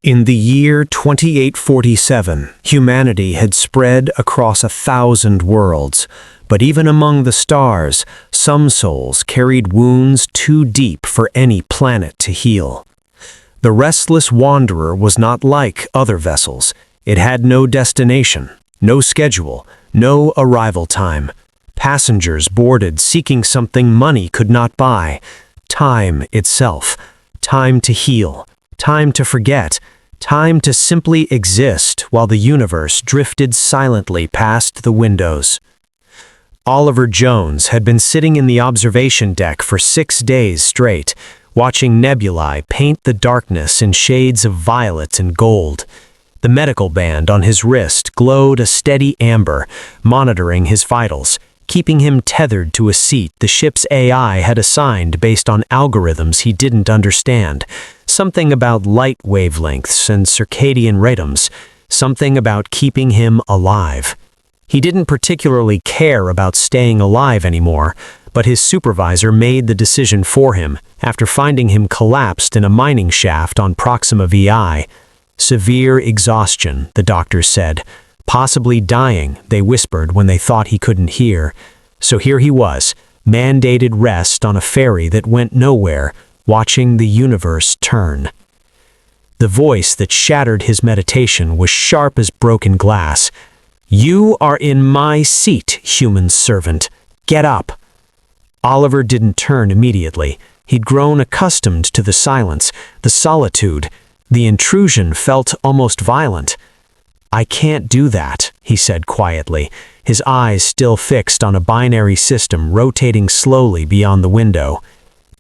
In the year 2847, humanity had spread across 1,000 worlds, but even among the stars, some souls carried wounds too deep for any planet to heal. The Restless Wanderer was not like other vessels. It had no destination, no schedule, no arrival time. Passengers boarded seeking something money could not buy. Time itself. Time to heal. Time to forget. Time to simply exist while the universe drifted silently past the windows. Oliver Jones had been sitting in the observation deck for 6 days straight, watching nebulae paint the darkness in shades of violet and gold. The medical band on his wrist glowed a steady amber, monitoring his vitals, keeping him tethered to a seat the ship's AI had assigned based on algorithms he didn't understand. Something about light wavelengths and circadian rhythms, something about keeping him alive. He didn't particularly care about staying alive anymore, but his supervisor made the decision for him after finding him collapsed in a mining shaft on Proxima VI. Severe exhaustion, the doctors said. Possibly dying, they whispered when they thought he couldn't hear. So here he was, mandated rest on a ferry that went nowhere, watching the universe turn. The voice that shattered his meditation was sharp as broken glass. "You are in my seat, human servant. Get up." Oliver didn't turn immediately. He'd grown accustomed to the silence, the solitude. The intrusion felt almost violent. "I can't do that," he said quietly, his eyes still fixed on a binary system rotating slowly beyond the window.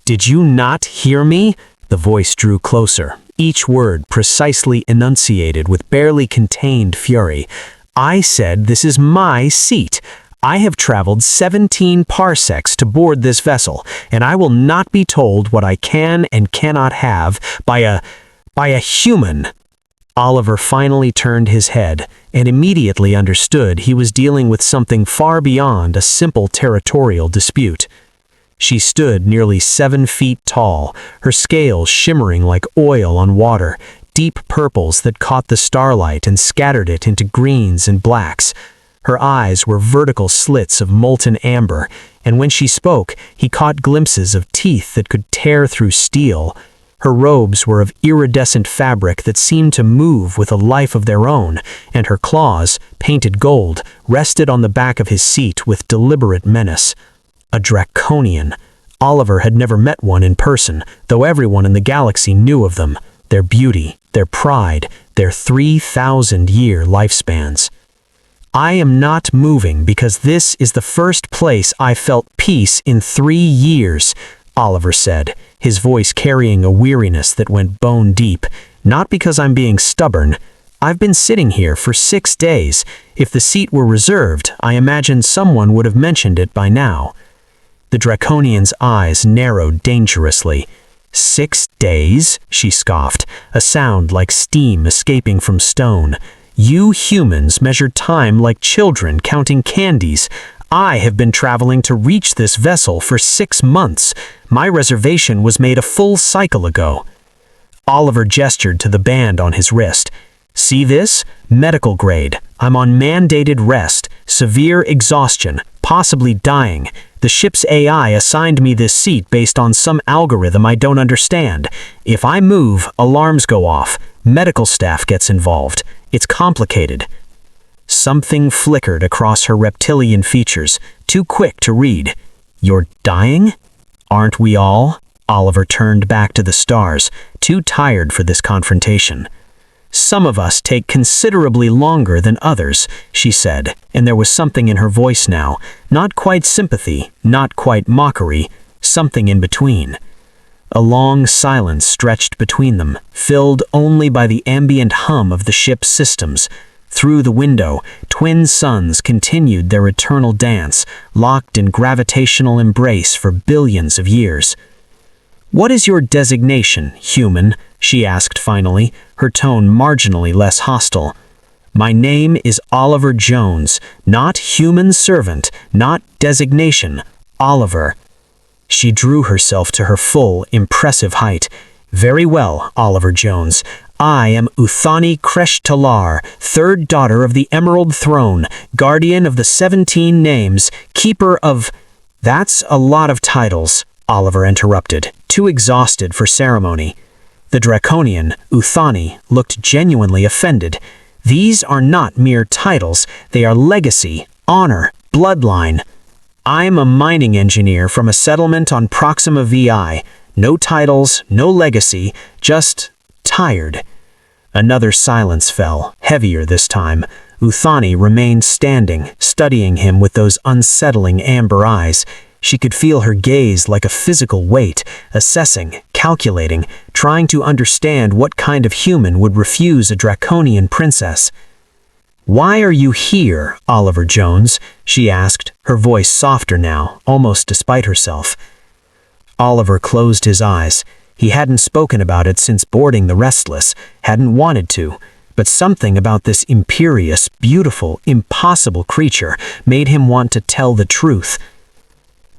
"Did you not hear me?" The voice drew closer, each word precisely enunciated with barely contained fury. "I said this is my seat. I have traveled 17 parsecs to board this vessel, and I will not be told what I can and cannot have by a human." Oliver finally turned his head and immediately understood he was dealing with something far beyond a simple territorial dispute. She stood nearly 7 feet tall, her scales shimmering like oil on water, deep purples that caught the starlight and scattered it into greens and blacks. Her eyes were vertical slits of molten amber, and when she spoke, he caught glimpses of teeth that could tear through steel. Her robes were of iridescent fabric that seemed to move with a life of their own, and her claws, painted gold, rested on the back of his seat with deliberate menace. A Draconian. Oliver had never met one in person, though everyone in the galaxy knew of them, their beauty, their pride, their 3,000-year lifespans. "I am not moving because this is the first place I felt peace in 3 years, Oliver said, his voice carrying a weariness that went bone deep. "Not because I'm being stubborn. I've been sitting here for 6 days. If the seat were reserved, I imagine someone would have mentioned it by now." The Draconian's eyes narrowed dangerously. 6 days? She scoffed, a sound like steam escaping from stone. "You humans measure time like children counting candies. I have been traveling to reach this vessel for 6 months. My reservation was made a full cycle ago." Oliver gestured to the band on his wrist. "See this? Medical grade. I'm on mandated rest, severe exhaustion, possibly dying. The ship's AI assigned me this seat based on some algorithm I don't understand. If I move, alarms go off. Medical staff gets involved. It's complicated." Something flickered across her reptilian features, too quick to read. "You're dying? Aren't we all?" Oliver turned back to the stars, too tired for this confrontation. "Some of us take considerably longer than others," she said, and there was something in her voice now, not quite sympathy, not quite mockery, something in between. A long silence stretched between them, filled only by the ambient hum of the ship's systems. Through the window, twin suns continued their eternal dance, locked in gravitational embrace for billions of years. "What is your designation, human?" she asked finally, her tone marginally less hostile. "My name is Oliver Jones, not human servant, not designation, Oliver." She drew herself to her full, impressive height. "Very well, Oliver Jones. I am Uthani Kresh'thalar, third daughter of the Emerald Throne, guardian of the 17 names, keeper of—" "That's a lot of titles," Oliver interrupted, too exhausted for ceremony. The Draconian, Uthani, looked genuinely offended. "These are not mere titles, they are legacy, honor, bloodline. I'm a mining engineer from a settlement on Proxima VI. No titles, no legacy, just tired." Another silence fell, heavier this time. Uthani remained standing, studying him with those unsettling amber eyes. She could feel her gaze like a physical weight, assessing, calculating, trying to understand what kind of human would refuse a Draconian princess. "Why are you here, Oliver Jones?" she asked, her voice softer now, almost despite herself. Oliver closed his eyes. He hadn't spoken about it since boarding the Restless, hadn't wanted to, but something about this imperious, beautiful, impossible creature made him want to tell the truth.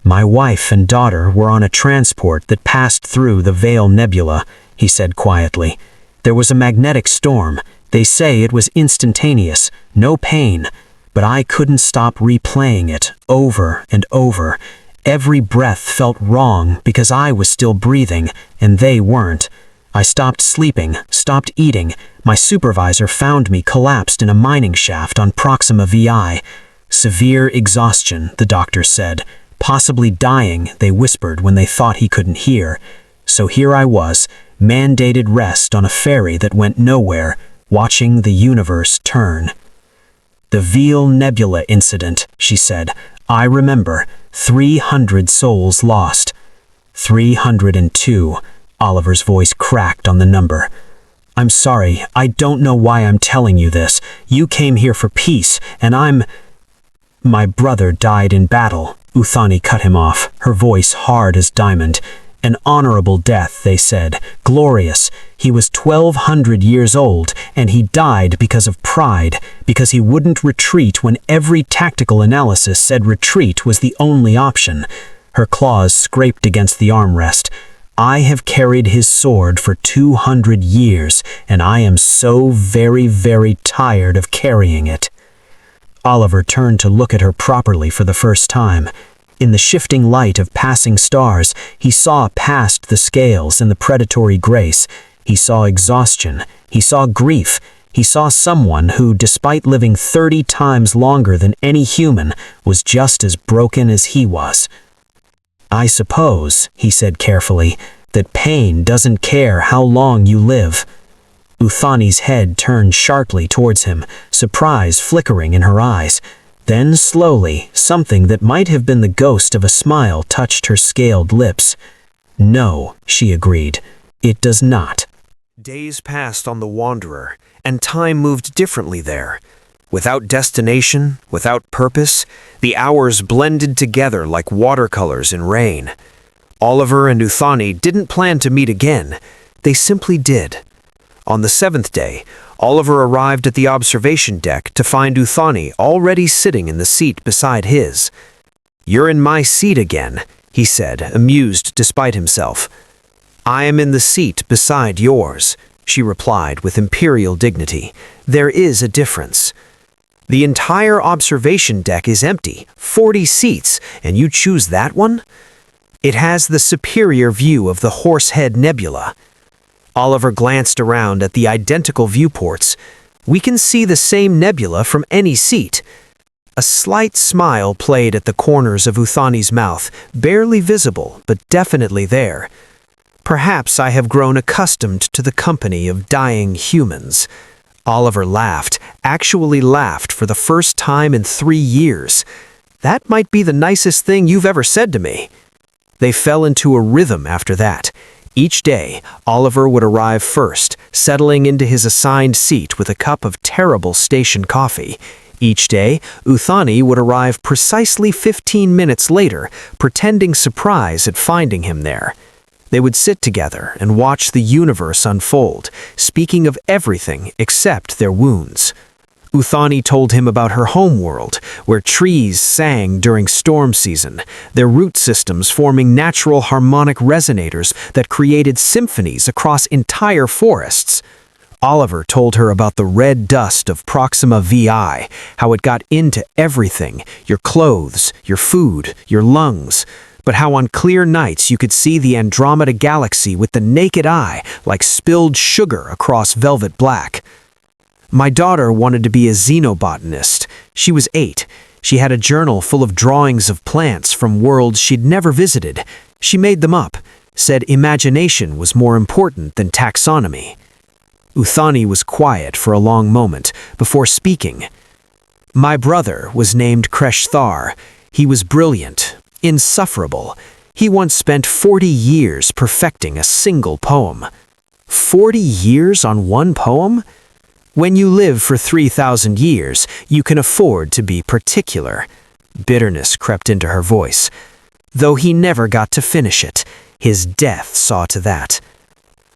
"My wife and daughter were on a transport that passed through the Veil Nebula," he said quietly. "There was a magnetic storm. They say it was instantaneous, no pain, but I couldn't stop replaying it over and over. Every breath felt wrong because I was still breathing, and they weren't. I stopped sleeping, stopped eating. My supervisor found me collapsed in a mining shaft on Proxima VI. Severe exhaustion, the doctor said. Possibly dying, they whispered when they thought he couldn't hear. So here I was, mandated rest on a ferry that went nowhere, watching the universe turn." "The Veil Nebula incident," she said. "I remember. 300 souls lost." 302. Oliver's voice cracked on the number. "I'm sorry, I don't know why I'm telling you this. You came here for peace, and I'm—" "My brother died in battle," Uthani cut him off, her voice hard as diamond. "An honorable death," they said, glorious. He was 1,200 years old, and he died because of pride, because he wouldn't retreat when every tactical analysis said retreat was the only option. Her claws scraped against the armrest. "I have carried his sword for 200 years, and I am so very, very tired of carrying it." Oliver turned to look at her properly for the first time. In the shifting light of passing stars, he saw past the scales and the predatory grace. He saw exhaustion. He saw grief. He saw someone who, despite living 30 times longer than any human, was just as broken as he was. "I suppose," he said carefully, "that pain doesn't care how long you live." Uthani's head turned sharply towards him, surprise flickering in her eyes. Then slowly, something that might have been the ghost of a smile touched her scaled lips. "No," she agreed, "it does not." Days passed on the Wanderer, and time moved differently there. Without destination, without purpose, the hours blended together like watercolors in rain. Oliver and Uthani didn't plan to meet again. They simply did. On the 7th day, Oliver arrived at the observation deck to find Uthani already sitting in the seat beside his. "You're in my seat again," he said, amused despite himself. "I am in the seat beside yours," she replied with imperial dignity. "There is a difference. The entire observation deck is empty, 40 seats, and you choose that one? It has the superior view of the Horsehead Nebula." Oliver glanced around at the identical viewports. "We can see the same nebula from any seat." A slight smile played at the corners of Uthani's mouth, barely visible, but definitely there. "Perhaps I have grown accustomed to the company of dying humans." Oliver laughed, actually laughed for the first time in 3 years. "That might be the nicest thing you've ever said to me." They fell into a rhythm after that. Each day, Oliver would arrive first, settling into his assigned seat with a cup of terrible station coffee. Each day, Uthani would arrive precisely 15 minutes later, pretending surprise at finding him there. They would sit together and watch the universe unfold, speaking of everything except their wounds. Uthani told him about her homeworld, where trees sang during storm season, their root systems forming natural harmonic resonators that created symphonies across entire forests. Oliver told her about the red dust of Proxima VI, how it got into everything, your clothes, your food, your lungs, but how on clear nights you could see the Andromeda Galaxy with the naked eye like spilled sugar across velvet black. My daughter wanted to be a xenobotanist. She was 8. She had a journal full of drawings of plants from worlds she'd never visited. She made them up, said imagination was more important than taxonomy. Uthani was quiet for a long moment before speaking. My brother was named Kresh'thalar. He was brilliant, insufferable. He once spent 40 years perfecting a single poem. 40 years on one poem? When you live for 3,000 years, you can afford to be particular. Bitterness crept into her voice. Though he never got to finish it, his death saw to that.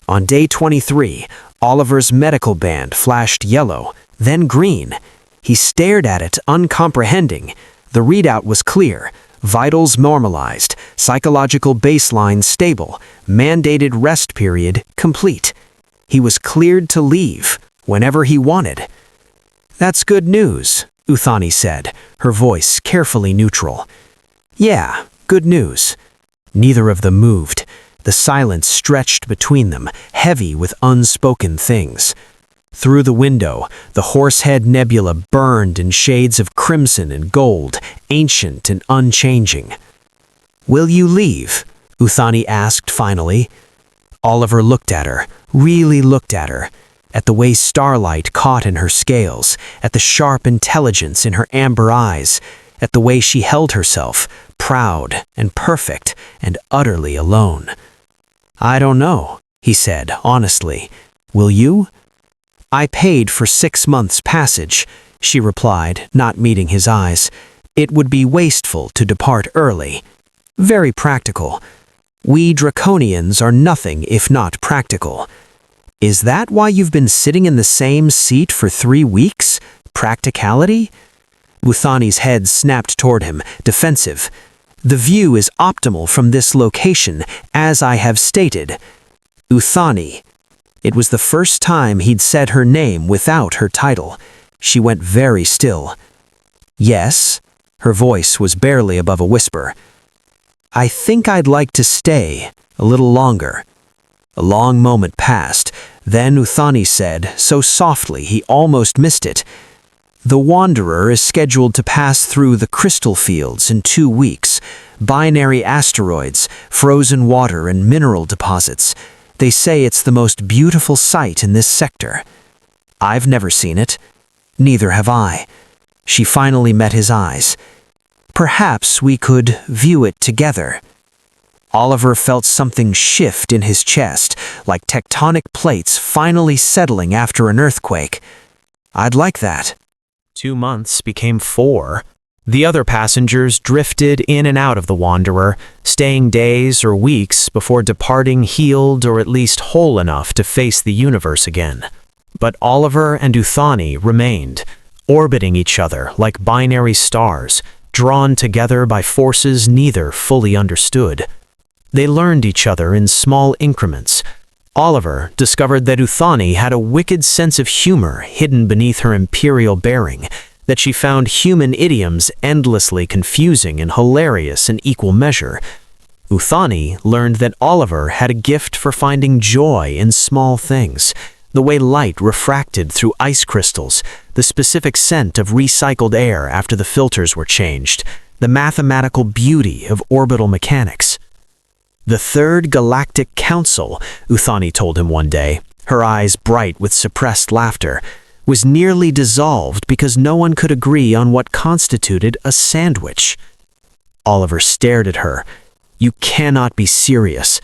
On day 23, Oliver's medical band flashed yellow, then green. He stared at it, uncomprehending. The readout was clear. Vitals normalized, psychological baseline stable, mandated rest period complete. He was cleared to leave whenever he wanted. That's good news, Uthani said, her voice carefully neutral. Yeah, good news. Neither of them moved. The silence stretched between them, heavy with unspoken things. Through the window, the Horsehead Nebula burned in shades of crimson and gold, ancient and unchanging. Will you leave? Uthani asked finally. Oliver looked at her, really looked at her, at the way starlight caught in her scales, at the sharp intelligence in her amber eyes, at the way she held herself, proud and perfect and utterly alone. I don't know, he said honestly. Will you? I paid for 6 months' passage, she replied, not meeting his eyes. It would be wasteful to depart early. Very practical. We Draconians are nothing if not practical. Is that why you've been sitting in the same seat for 3 weeks? Practicality? Uthani's head snapped toward him, defensive. The view is optimal from this location, as I have stated. Uthani. It was the first time he'd said her name without her title. She went very still. Yes? Her voice was barely above a whisper. I think I'd like to stay a little longer. A long moment passed. Then Uthani said, so softly he almost missed it, the Wanderer is scheduled to pass through the crystal fields in 2 weeks. Binary asteroids, frozen water and mineral deposits. They say it's the most beautiful sight in this sector. I've never seen it. Neither have I. She finally met his eyes. Perhaps we could view it together. Oliver felt something shift in his chest, like tectonic plates finally settling after an earthquake. I'd like that. 2 months became 4. The other passengers drifted in and out of the Wanderer, staying days or weeks before departing healed or at least whole enough to face the universe again. But Oliver and Uthani remained, orbiting each other like binary stars, drawn together by forces neither fully understood. They learned each other in small increments. Oliver discovered that Uthani had a wicked sense of humor hidden beneath her imperial bearing, that she found human idioms endlessly confusing and hilarious in equal measure. Uthani learned that Oliver had a gift for finding joy in small things, the way light refracted through ice crystals, the specific scent of recycled air after the filters were changed, the mathematical beauty of orbital mechanics. The Third Galactic Council, Uthani told him one day, her eyes bright with suppressed laughter, was nearly dissolved because no one could agree on what constituted a sandwich. Oliver stared at her. You cannot be serious.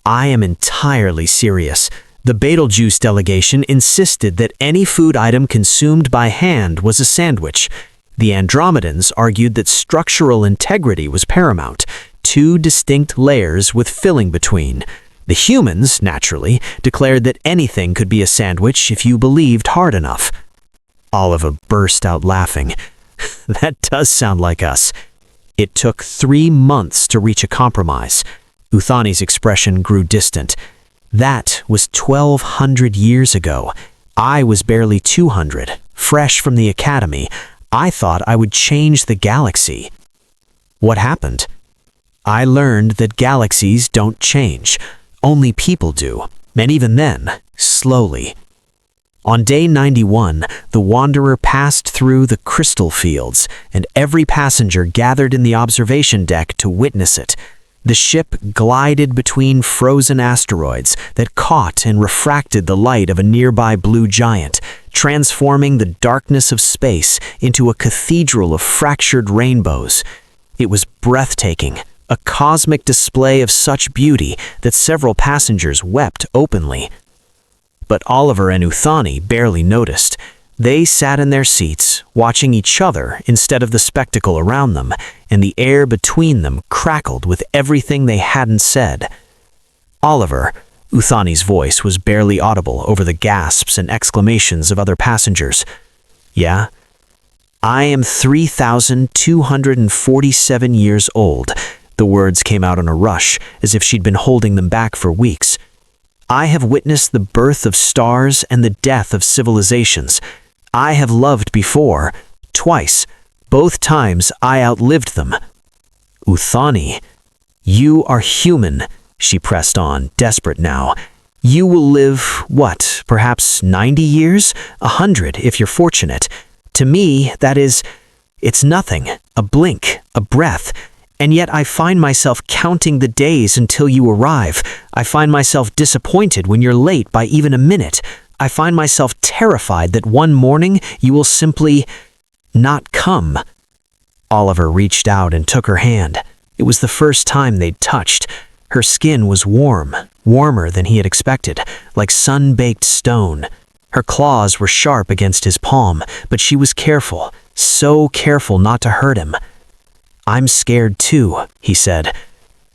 I am entirely serious. The Betelgeuse delegation insisted that any food item consumed by hand was a sandwich. The Andromedans argued that structural integrity was paramount, 2 distinct layers with filling between. The humans, naturally, declared that anything could be a sandwich if you believed hard enough. Oliver burst out laughing. That does sound like us. It took 3 months to reach a compromise. Uthani's expression grew distant. That was 1,200 years ago. I was barely 200, fresh from the academy. I thought I would change the galaxy. What happened? I learned that galaxies don't change. Only people do, and even then, slowly. On day 91, the Wanderer passed through the crystal fields, and every passenger gathered in the observation deck to witness it. The ship glided between frozen asteroids that caught and refracted the light of a nearby blue giant, transforming the darkness of space into a cathedral of fractured rainbows. It was breathtaking, a cosmic display of such beauty that several passengers wept openly. But Oliver and Uthani barely noticed. They sat in their seats, watching each other instead of the spectacle around them, and the air between them crackled with everything they hadn't said. Oliver, Uthani's voice was barely audible over the gasps and exclamations of other passengers. Yeah? I am 3,247 years old. The words came out in a rush, as if she'd been holding them back for weeks. I have witnessed the birth of stars and the death of civilizations. I have loved before, twice. Both times I outlived them. Uthani, you are human, she pressed on, desperate now. You will live, what, perhaps 90 years? 100 if you're fortunate. To me, that is, it's nothing, a blink, a breath. And yet I find myself counting the days until you arrive. I find myself disappointed when you're late by even a minute. I find myself terrified that one morning you will simply not come. Oliver reached out and took her hand. It was the first time they'd touched. Her skin was warm, warmer than he had expected, like sun-baked stone. Her claws were sharp against his palm, but she was careful, so careful not to hurt him. I'm scared too, he said.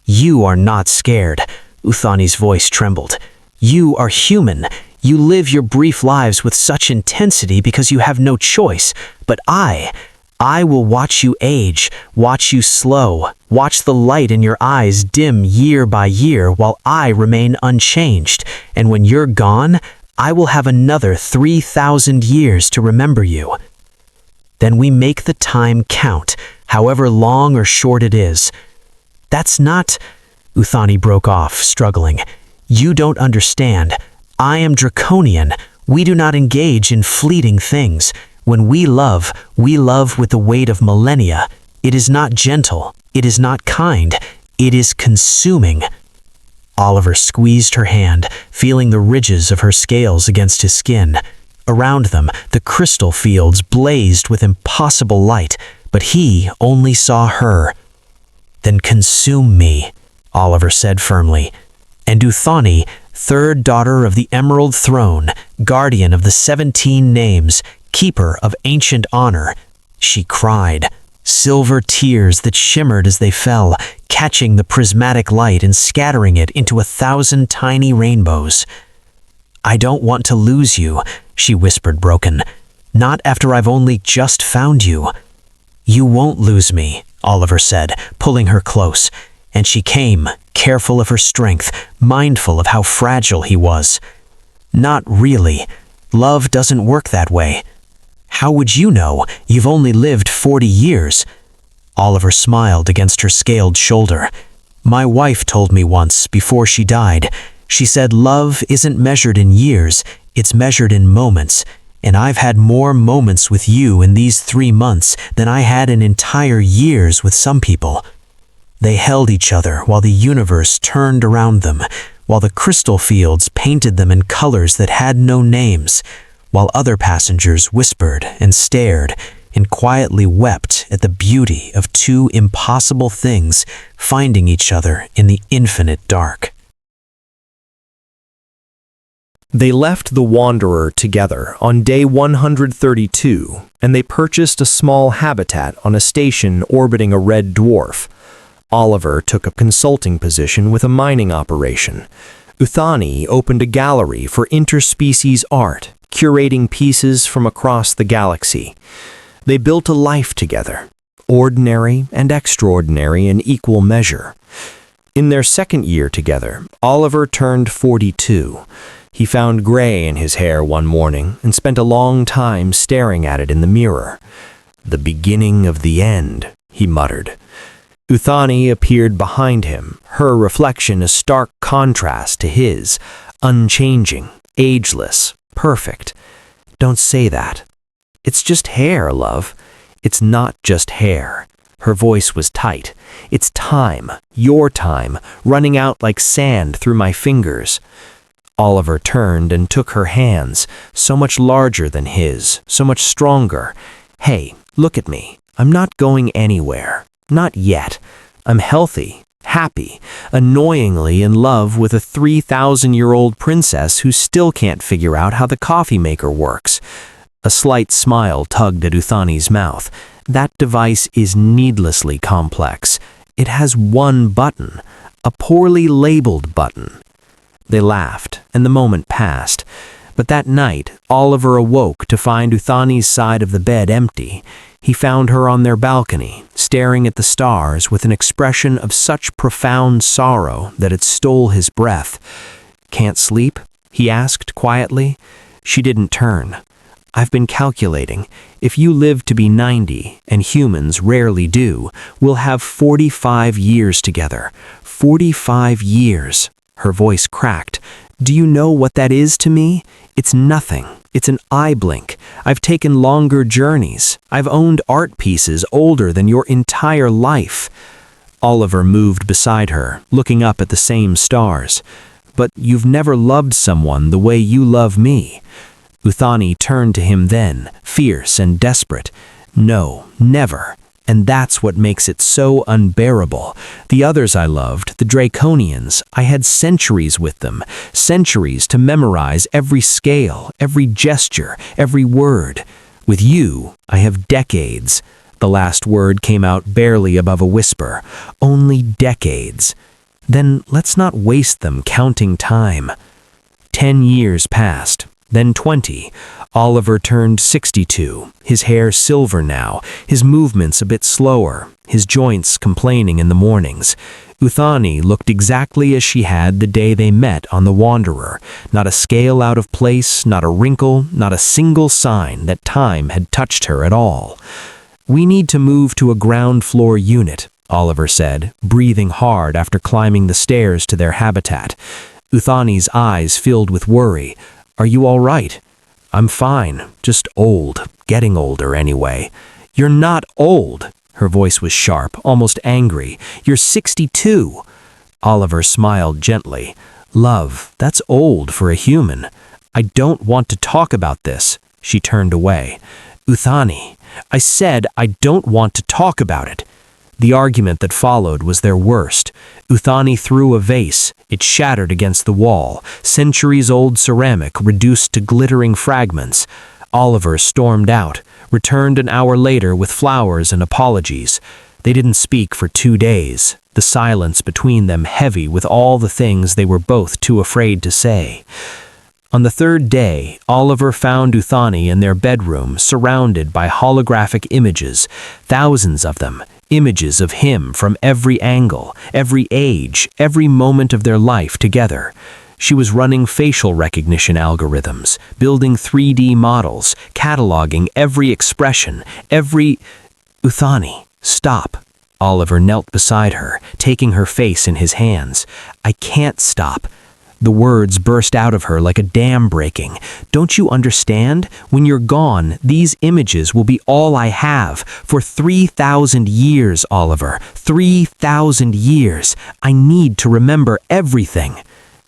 You are not scared. Uthani's voice trembled. You are human. You live your brief lives with such intensity because you have no choice. But I will watch you age, watch you slow, watch the light in your eyes dim year by year while I remain unchanged. And when you're gone, I will have another 3,000 years to remember you. Then we make the time count, however long or short it is. That's not... Uthani broke off, struggling. You don't understand. I am Draconian. We do not engage in fleeting things. When we love with the weight of millennia. It is not gentle. It is not kind. It is consuming. Oliver squeezed her hand, feeling the ridges of her scales against his skin. Around them, the crystal fields blazed with impossible light, but he only saw her. Then consume me, Oliver said firmly. And Uthani, third daughter of the Emerald Throne, guardian of the 17 names, keeper of ancient honor, she cried, silver tears that shimmered as they fell, catching the prismatic light and scattering it into 1,000 tiny rainbows. I don't want to lose you, she whispered broken. Not after I've only just found you. You won't lose me, Oliver said, pulling her close, and she came, careful of her strength, mindful of how fragile he was. Not really. Love doesn't work that way. How would you know? You've only lived 40 years. Oliver smiled against her scaled shoulder. My wife told me once, before she died. She said love isn't measured in years, it's measured in moments. And I've had more moments with you in these 3 months than I had in entire years with some people. They held each other while the universe turned around them, while the crystal fields painted them in colors that had no names, while other passengers whispered and stared and quietly wept at the beauty of two impossible things finding each other in the infinite dark. They left the Wanderer together on day 132, and they purchased a small habitat on a station orbiting a red dwarf. Oliver took a consulting position with a mining operation. Uthani opened a gallery for interspecies art, curating pieces from across the galaxy. They built a life together, ordinary and extraordinary in equal measure. In their second year together, Oliver turned 42. He found gray in his hair one morning and spent a long time staring at it in the mirror. "The beginning of the end," he muttered. Uthani appeared behind him, her reflection a stark contrast to his, unchanging, ageless, perfect. "Don't say that. It's just hair, love. It's not just hair." Her voice was tight. "It's time, your time, running out like sand through my fingers." Oliver turned and took her hands, so much larger than his, so much stronger. "Hey, look at me. I'm not going anywhere. Not yet. I'm healthy, happy, annoyingly in love with a 3,000-year-old princess who still can't figure out how the coffee maker works." A slight smile tugged at Uthani's mouth. "That device is needlessly complex. It has one button, a poorly labeled button." They laughed, and the moment passed. But that night, Oliver awoke to find Uthani's side of the bed empty. He found her on their balcony, staring at the stars with an expression of such profound sorrow that it stole his breath. "Can't sleep?" he asked quietly. She didn't turn. "I've been calculating. If you live to be 90, and humans rarely do, we'll have 45 years together. 45 years." Her voice cracked. "Do you know what that is to me? It's nothing. It's an eye blink. I've taken longer journeys. I've owned art pieces older than your entire life." Oliver moved beside her, looking up at the same stars. "But you've never loved someone the way you love me." Uthani turned to him then, fierce and desperate. "No, never. And that's what makes it so unbearable. The others I loved, the Draconians, I had centuries with them, centuries to memorize every scale, every gesture, every word. With you, I have decades." The last word came out barely above a whisper. "Only decades. Then let's not waste them counting time." 10 years passed. Then 20. Oliver turned 62, his hair silver now, his movements a bit slower, his joints complaining in the mornings. Uthani looked exactly as she had the day they met on the Wanderer, not a scale out of place, not a wrinkle, not a single sign that time had touched her at all. "We need to move to a ground floor unit," Oliver said, breathing hard after climbing the stairs to their habitat. Uthani's eyes filled with worry. "Are you all right?" "I'm fine, just old, getting older anyway." "You're not old." Her voice was sharp, almost angry. "You're 62. Oliver smiled gently. "Love, that's old for a human." "I don't want to talk about this." She turned away. "Uthani, I said I don't want to talk about it." The argument that followed was their worst. Uthani threw a vase. It shattered against the wall, centuries-old ceramic reduced to glittering fragments. Oliver stormed out, returned an hour later with flowers and apologies. They didn't speak for 2 days, the silence between them heavy with all the things they were both too afraid to say. On the 3rd day, Oliver found Uthani in their bedroom, surrounded by holographic images, thousands of them, images of him from every angle, every age, every moment of their life together. She was running facial recognition algorithms, building 3D models, cataloging every expression, every... "Uthani, stop." Oliver knelt beside her, taking her face in his hands. "I can't stop." The words burst out of her like a dam breaking. "Don't you understand? When you're gone, these images will be all I have. For 3,000 years, Oliver. 3,000 years. I need to remember everything."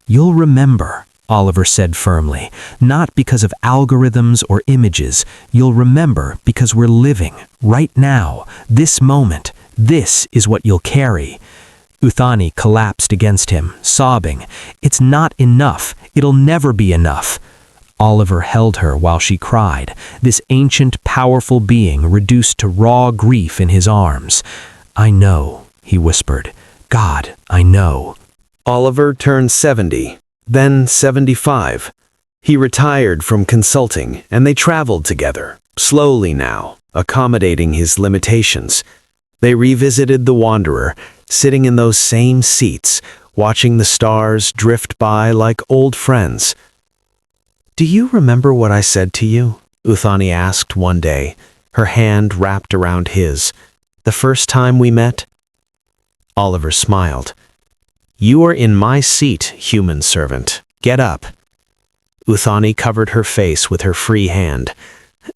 "You'll remember," Oliver said firmly. "Not because of algorithms or images. You'll remember because we're living, right now, this moment. This is what you'll carry." Uthani collapsed against him, sobbing. "It's not enough. It'll never be enough." Oliver held her while she cried, this ancient, powerful being reduced to raw grief in his arms. "I know," he whispered. "God, I know." Oliver turned 70, then 75. He retired from consulting, and they traveled together, slowly now, accommodating his limitations. They revisited the Wanderer, sitting in those same seats, watching the stars drift by like old friends. "Do you remember what I said to you?" Uthani asked one day, her hand wrapped around his. "The first time we met?" Oliver smiled. "You are in my seat, human servant. Get up." Uthani covered her face with her free hand.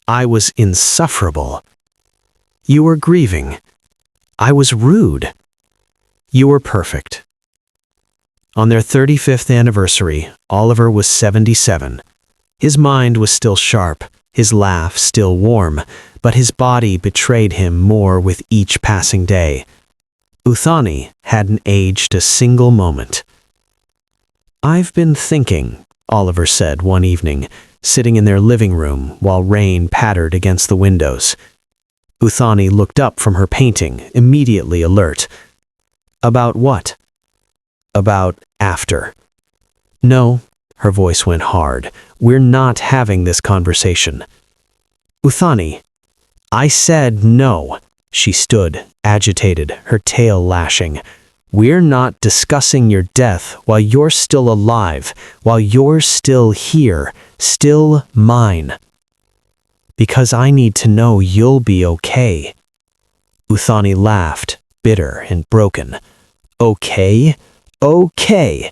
"I was insufferable." "You were grieving." "I was rude." "You were perfect." On their 35th anniversary, Oliver was 77. His mind was still sharp, his laugh still warm, but his body betrayed him more with each passing day. Uthani hadn't aged a single moment. "I've been thinking," Oliver said one evening, sitting in their living room while rain pattered against the windows. Uthani looked up from her painting, immediately alert. "About what?" "About after." "No," her voice went hard. "We're not having this conversation." "Uthani." "I said no." She stood, agitated, her tail lashing. "We're not discussing your death while you're still alive, while you're still here, still mine. Because I need to know you'll be okay." Uthani laughed, bitter and broken. "Okay? Okay.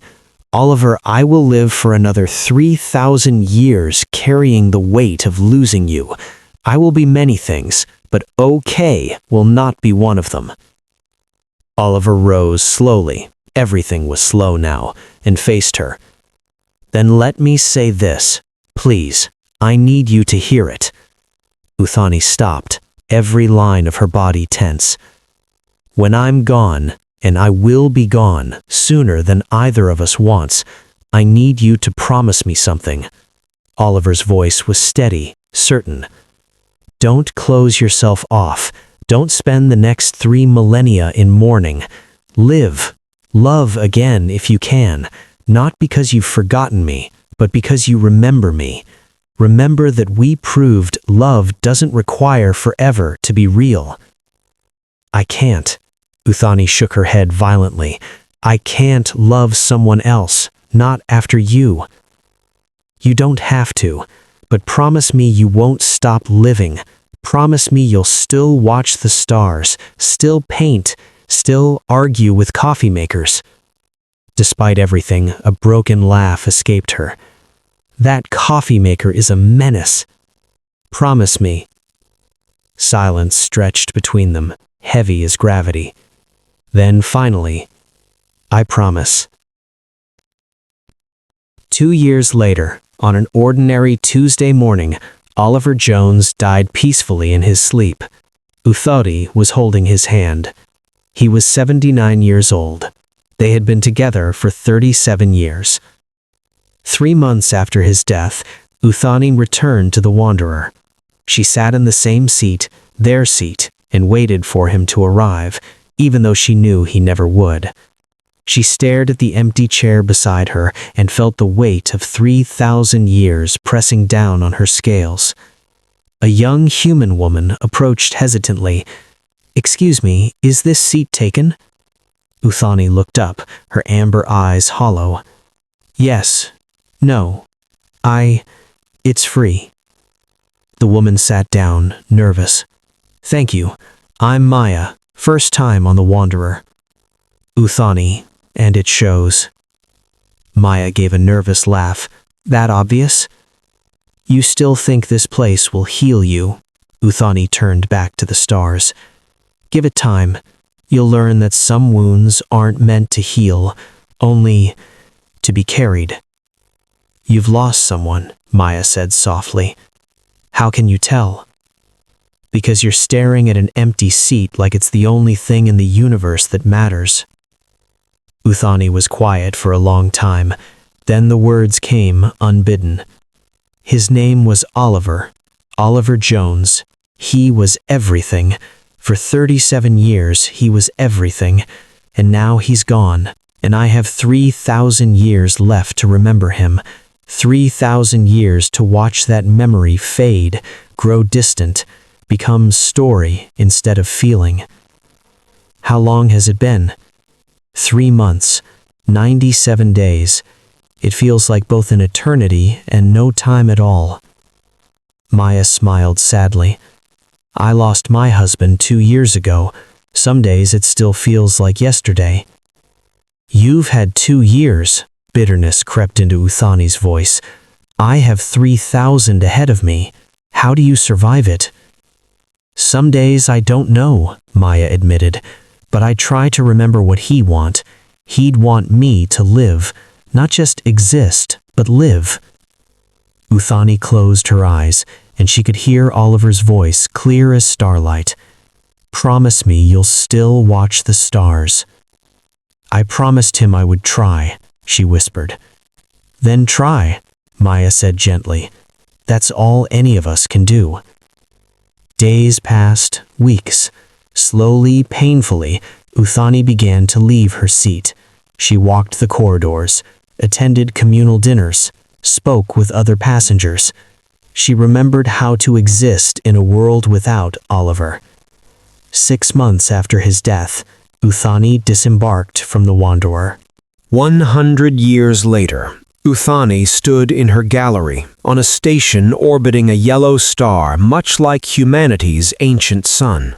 Oliver, I will live for another 3,000 years carrying the weight of losing you. I will be many things, but okay will not be one of them." Oliver rose slowly, everything was slow now, and faced her. "Then let me say this, please. I need you to hear it." Uthani stopped, every line of her body tense. "When I'm gone, and I will be gone sooner than either of us wants, I need you to promise me something." Oliver's voice was steady, certain. "Don't close yourself off. Don't spend the next 3 millennia in mourning. Live, love again if you can, not because you've forgotten me, but because you remember me. Remember that we proved love doesn't require forever to be real." "I can't." Uthani shook her head violently. "I can't love someone else, not after you." "You don't have to, but promise me you won't stop living. Promise me you'll still watch the stars, still paint, still argue with coffee makers." Despite everything, a broken laugh escaped her. "That coffee maker is a menace. Promise me." Silence stretched between them, heavy as gravity. Then finally, "I promise." 2 years later, on an ordinary Tuesday morning, Oliver Jones died peacefully in his sleep. Uthani was holding his hand. He was 79 years old. They had been together for 37 years. 3 months after his death, Uthani returned to the Wanderer. She sat in the same seat, their seat, and waited for him to arrive, even though she knew he never would. She stared at the empty chair beside her and felt the weight of 3,000 years pressing down on her scales. A young human woman approached hesitantly. "Excuse me, is this seat taken?" Uthani looked up, her amber eyes hollow. "Yes. No. It's free." The woman sat down, nervous. "Thank you. I'm Maya. First time on the Wanderer." "Uthani, and it shows." Maya gave a nervous laugh. "That obvious?" "You still think this place will heal you?" Uthani turned back to the stars. "Give it time. You'll learn that some wounds aren't meant to heal, only to be carried." "You've lost someone," Maya said softly. "How can you tell?" "Because you're staring at an empty seat like it's the only thing in the universe that matters." Uthani was quiet for a long time. Then the words came unbidden. "His name was Oliver. Oliver Jones. He was everything. For 37 years he was everything. And now he's gone. And I have 3,000 years left to remember him. 3,000 years to watch that memory fade, grow distant, become story instead of feeling." "How long has it been?" 3 months, 97 days. It feels like both an eternity and no time at all." Maya smiled sadly. "I lost my husband 2 years ago. Some days it still feels like yesterday." "You've had 2 years," bitterness crept into Uthani's voice. "I have 3,000 ahead of me. How do you survive it?" "Some days I don't know," Maya admitted, "but I try to remember what he'd want me to live, not just exist, but live." Uthani closed her eyes, and she could hear Oliver's voice clear as starlight. "Promise me you'll still watch the stars." "I promised him I would try," she whispered. "Then try," Maya said gently. "That's all any of us can do." Days passed, weeks. Slowly, painfully, Uthani began to leave her seat. She walked the corridors, attended communal dinners, spoke with other passengers. She remembered how to exist in a world without Oliver. 6 months after his death, Uthani disembarked from the Wanderer. 100 years later, Uthani stood in her gallery on a station orbiting a yellow star much like humanity's ancient sun.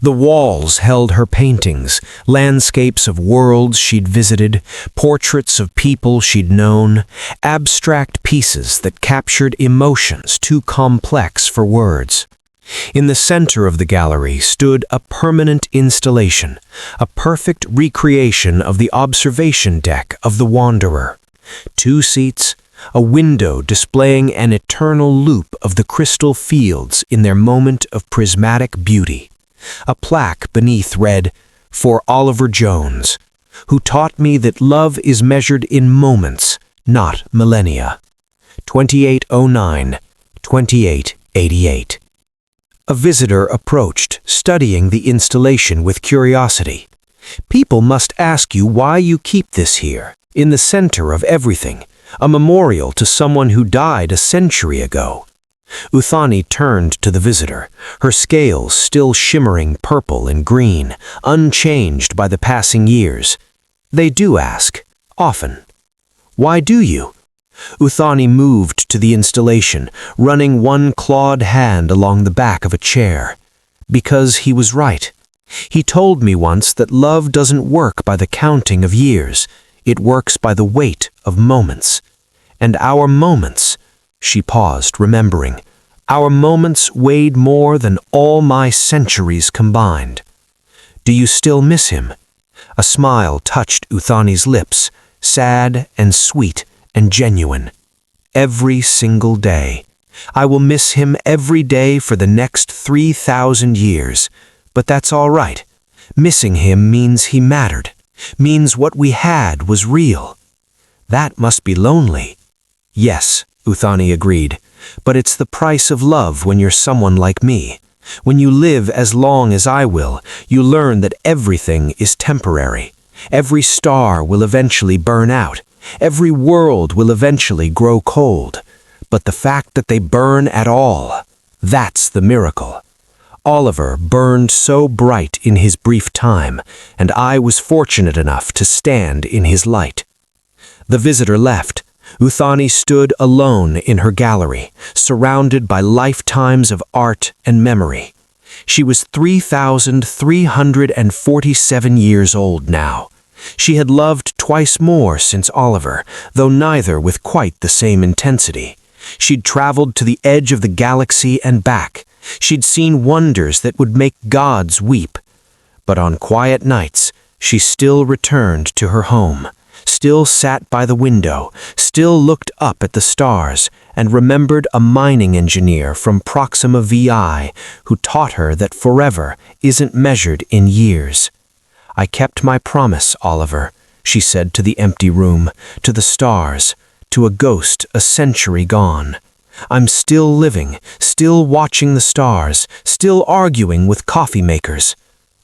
The walls held her paintings, landscapes of worlds she'd visited, portraits of people she'd known, abstract pieces that captured emotions too complex for words. In the center of the gallery stood a permanent installation, a perfect recreation of the observation deck of the Wanderer. 2 seats, a window displaying an eternal loop of the crystal fields in their moment of prismatic beauty. A plaque beneath read, "For Oliver Jones, who taught me that love is measured in moments, not millennia. 2809, 2888. A visitor approached, studying the installation with curiosity. "People must ask you why you keep this here, in the center of everything, a memorial to someone who died a century ago." Uthani turned to the visitor, her scales still shimmering purple and green, unchanged by the passing years. "They do ask, often." "Why do you?" Uthani moved to the installation, running one clawed hand along the back of a chair. "Because he was right. He told me once that love doesn't work by the counting of years. It works by the weight of moments. And our moments," she paused, remembering, "our moments weighed more than all my centuries combined." "Do you still miss him?" A smile touched Uthani's lips, sad and sweet and genuine. "Every single day. I will miss him every day for the next 3,000 years. But that's all right. Missing him means he mattered, means what we had was real." "That must be lonely." "Yes," Uthani agreed, "but it's the price of love when you're someone like me. When you live as long as I will, you learn that everything is temporary. Every star will eventually burn out. Every world will eventually grow cold. But the fact that they burn at all, that's the miracle. Oliver burned so bright in his brief time, and I was fortunate enough to stand in his light." The visitor left. Uthani stood alone in her gallery, surrounded by lifetimes of art and memory. She was 3,347 years old now. She had loved twice more since Oliver, though neither with quite the same intensity. She'd traveled to the edge of the galaxy and back. She'd seen wonders that would make gods weep. But on quiet nights, she still returned to her home, still sat by the window, still looked up at the stars, and remembered a mining engineer from Proxima VI who taught her that forever isn't measured in years. "I kept my promise, Oliver," she said to the empty room, to the stars, to a ghost a century gone. "I'm still living, still watching the stars, still arguing with coffee makers."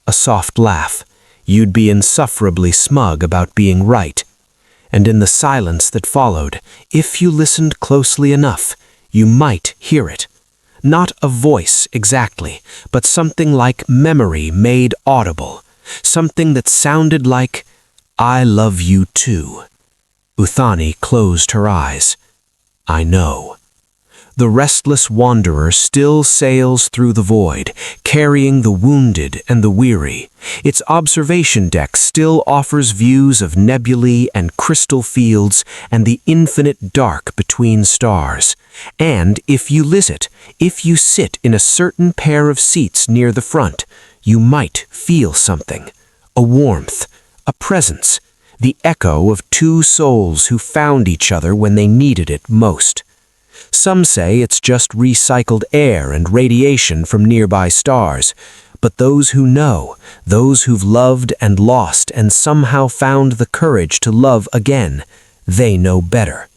A soft laugh. "You'd be insufferably smug about being right." And in the silence that followed, if you listened closely enough, you might hear it. Not a voice exactly, but something like memory made audible. Something that sounded like, "I love you too." Uthani closed her eyes. I know. The restless wanderer still sails through the void, carrying the wounded and the weary. Its observation deck still offers views of nebulae and crystal fields and the infinite dark between stars. And if you sit in a certain pair of seats near the front, you might feel something, a warmth, a presence, the echo of two souls who found each other when they needed it most. Some say it's just recycled air and radiation from nearby stars, but those who know, those who've loved and lost and somehow found the courage to love again, they know better.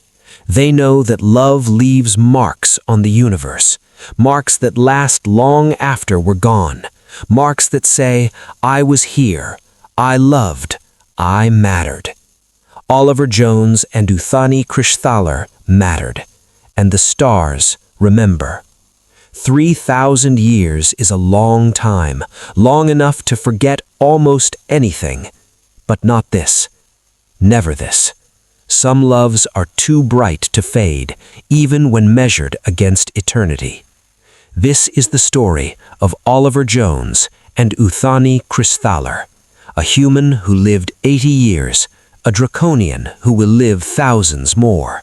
They know that love leaves marks on the universe, marks that last long after we're gone, marks that say, I was here, I loved, I mattered. Oliver Jones and Uthani Kresh'thalar mattered. And the stars remember. 3,000 years is a long time, long enough to forget almost anything. But not this. Never this. Some loves are too bright to fade, even when measured against eternity. This is the story of Oliver Jones and Uthani Kresh'thalar, a human who lived 80 years, a Draconian who will live thousands more.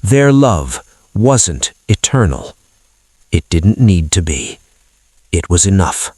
Their love wasn't eternal. It didn't need to be. It was enough.